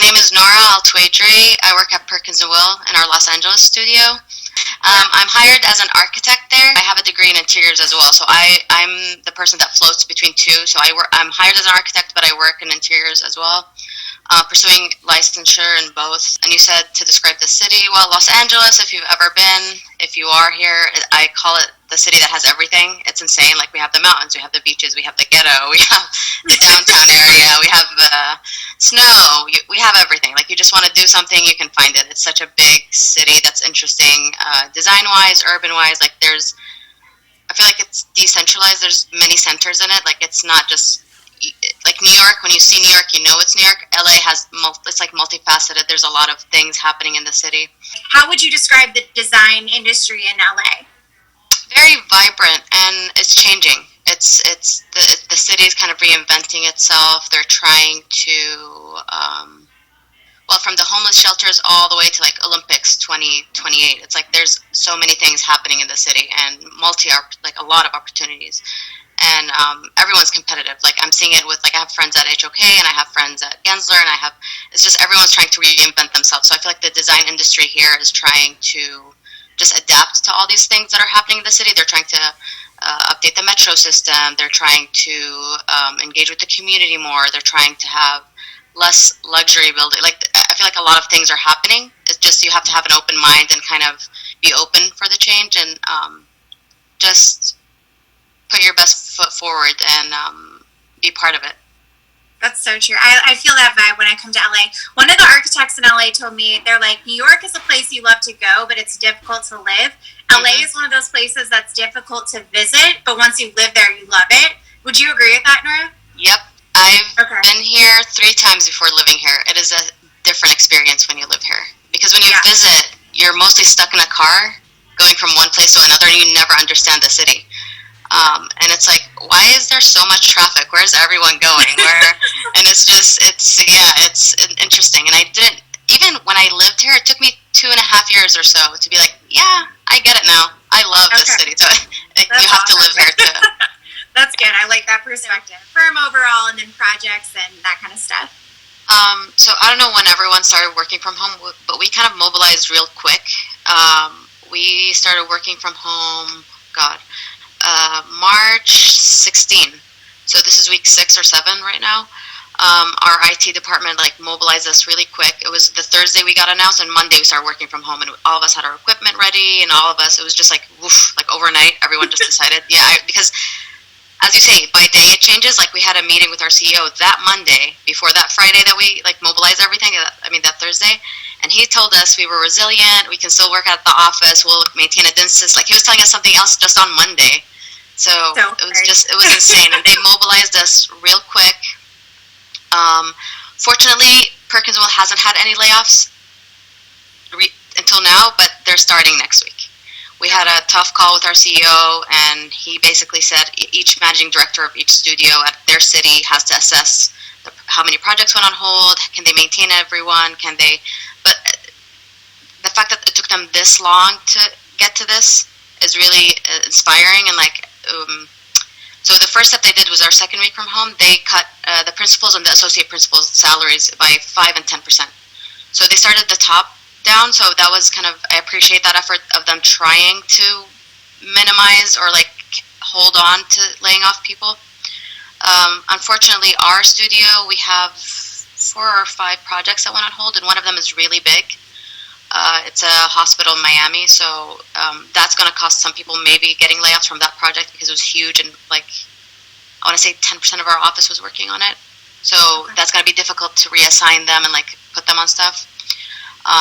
name is Norah Altwaijri. I work at Perkins and Will in our Los Angeles studio. I'm hired as an architect there. I have a degree in interiors as well, so I'm the person that floats between two. So I'm hired as an architect, but I work in interiors as well, pursuing licensure in both. And you said to describe the city. Well, Los Angeles, if you've ever been, if you are here, I call it the city that has everything. It's insane. Like, we have the mountains, we have the beaches, we have the ghetto, we have the downtown area, we have snow, we have everything. Like, you just want to do something, you can find it. It's such a big city that's interesting, design-wise, urban-wise. Like, I feel like it's decentralized. There's many centers in it. Like, it's not just like New York. When you see New York, you know it's New York. LA it's like multifaceted. There's a lot of things happening in the city. How would you describe the design industry in LA? Very vibrant, and it's changing. It's the city is kind of reinventing itself. They're trying to from the homeless shelters all the way to like Olympics 2028. It's like there's so many things happening in the city, and a lot of opportunities. And everyone's competitive. Like, I'm seeing it with, like, I have friends at HOK, and I have friends at Gensler, and it's just everyone's trying to reinvent themselves. So I feel like the design industry here is trying to just adapt to all these things that are happening in the city. They're trying to update the metro system. They're trying to engage with the community more. They're trying to have less luxury building. Like, I feel like a lot of things are happening. It's just you have to have an open mind and kind of be open for the change, and just put your best foot forward and be part of it. That's so true. I feel that vibe when I come to LA. One of the architects in LA told me, they're like, New York is a place you love to go, but it's difficult to live. Mm-hmm. LA is one of those places that's difficult to visit, but once you live there, you love it. Would you agree with that, Norah? Yep. I've been here 3 times before living here. It is a different experience when you live here. Because when you visit, you're mostly stuck in a car going from one place to another, and you never understand the city. And it's like, why is there so much traffic? Where's everyone going? And it's interesting. And I didn't, even when I lived here, it took me 2.5 years or so to be like, yeah, I get it now. I love this city. So you have to live here too. That's good. I like that perspective. Firm overall, and then projects and that kind of stuff. So I don't know when everyone started working from home, but we kind of mobilized real quick. We started working from home, March 16. So this is week 6 or 7 right now. Our IT department mobilized us really quick. It was the Thursday we got announced, and Monday we started working from home, and all of us had our equipment ready, and all of us, it was just overnight, everyone just decided, because as you say, by day it changes. We had a meeting with our CEO that Monday before that Friday that we mobilized everything, that Thursday, and he told us we were resilient, we can still work at the office, we'll maintain a distance. He was telling us something else just on Monday. So it was insane, and they mobilized us real quick. Fortunately, Perkins Will hasn't had any layoffs until now, but they're starting next week. We had a tough call with our CEO, and he basically said each managing director of each studio at their city has to assess how many projects went on hold, can they maintain everyone, but the fact that it took them this long to get to this is really inspiring. And so the first step they did was our second week from home. They cut the principals and the associate principals' salaries by 5 and 10%. So they started the top down. So that was I appreciate that effort of them trying to minimize or hold on to laying off people. Unfortunately, our studio, we have 4 or 5 projects that went on hold, and one of them is really big. It's a hospital in Miami, so that's going to cost some people maybe getting layoffs from that project, because it was huge, and I want to say 10% of our office was working on it. So that's going to be difficult to reassign them and put them on stuff.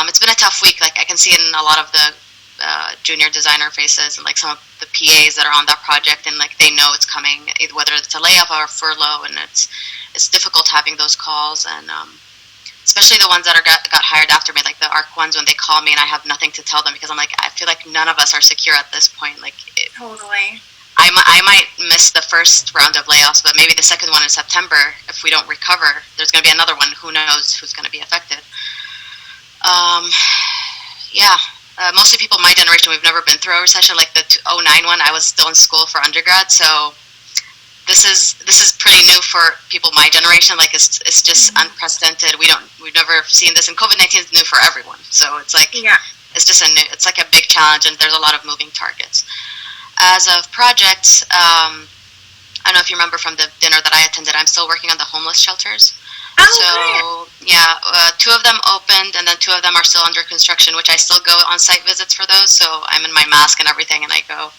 It's been a tough week. I can see it in a lot of the junior designer faces, and some of the PAs that are on that project, and they know it's coming, whether it's a layoff or a furlough, and it's difficult having those calls, and especially the ones that got hired after me, the ARC ones, when they call me and I have nothing to tell them, because I'm I feel like none of us are secure at this point. Totally. I might miss the first round of layoffs, but maybe the second one in September, if we don't recover, there's going to be another one. Who knows who's going to be affected? Mostly people my generation, we've never been through a recession like the 2009 one. I was still in school for undergrad, so this is pretty new for people my generation. Like it's just unprecedented. We've never seen this, and COVID-19 is new for everyone. So it's like it's just it's like a big challenge, and there's a lot of moving targets. As of projects, I don't know if you remember from the dinner that I attended. I'm still working on the homeless shelters. So yeah, 2 of them opened, and then 2 of them are still under construction, which I still go on site visits for those. So I'm in my mask and everything, and I go.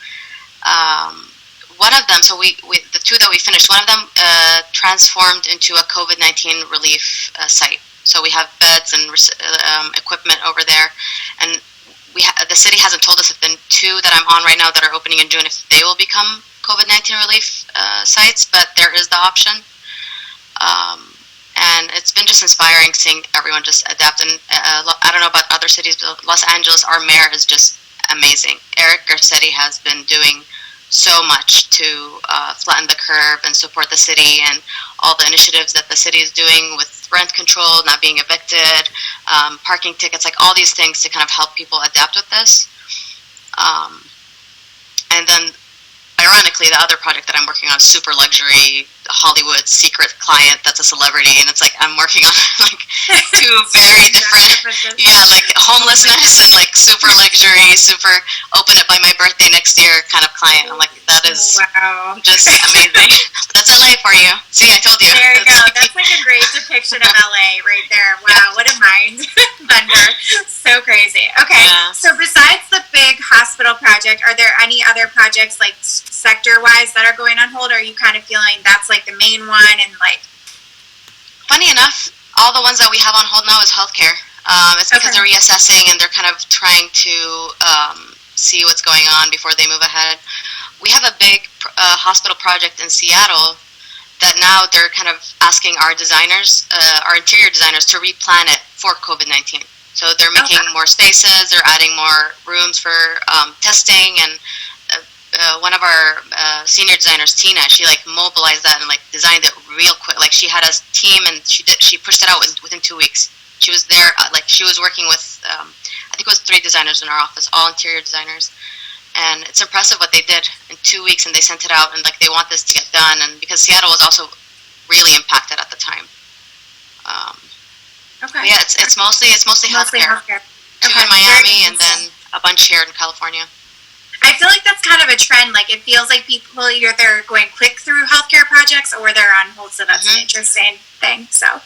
One of them, so the 2 that we finished, one of them transformed into a COVID-19 relief site. So we have beds and equipment over there, and the city hasn't told us if the 2 that I'm on right now that are opening in June, if they will become COVID-19 relief sites, but there is the option. And it's been just inspiring seeing everyone just adapt. And I don't know about other cities, but Los Angeles, our mayor is just amazing. Eric Garcetti has been doing so much to flatten the curve and support the city, and all the initiatives that the city is doing with rent control, not being evicted, parking tickets, like all these things to kind of help people adapt with this. And then, ironically, the other project that I'm working on, super luxury Hollywood secret client that's a celebrity, and it's like I'm working on like 2 very different, like homelessness and like super luxury, super open it by my birthday next year kind of client. I'm like, that is just amazing. That's LA for you. See, I told you. There you go. That's like a great depiction of LA right there. Wow, what a mind bender. So crazy. Okay, so besides the big hospital project, are there any other projects like sector-wise that are going on hold? Or are you kind of feeling that's like the main one? And like, funny enough, all the ones that we have on hold now is healthcare. It's because they're reassessing and they're kind of trying to see what's going on before they move ahead. We have a big hospital project in Seattle that now they're kind of asking our designers, our interior designers, to replan it for COVID-19. So they're making more spaces, they're adding more rooms for testing, and one of our senior designers, Tina, she like mobilized that and like designed it real quick. Like she had a team, and she pushed it out within 2 weeks. She was there, like she was working with I think it was 3 designers in our office, all interior designers, and it's impressive what they did in 2 weeks. And they sent it out, and like they want this to get done, and because Seattle was also really impacted at the time. Yeah, it's mostly healthcare. 2 in Miami, and then a bunch here in California. I feel like that's kind of a trend. Like it feels like people either they're going quick through healthcare projects or they're on hold. So that's an interesting thing. So.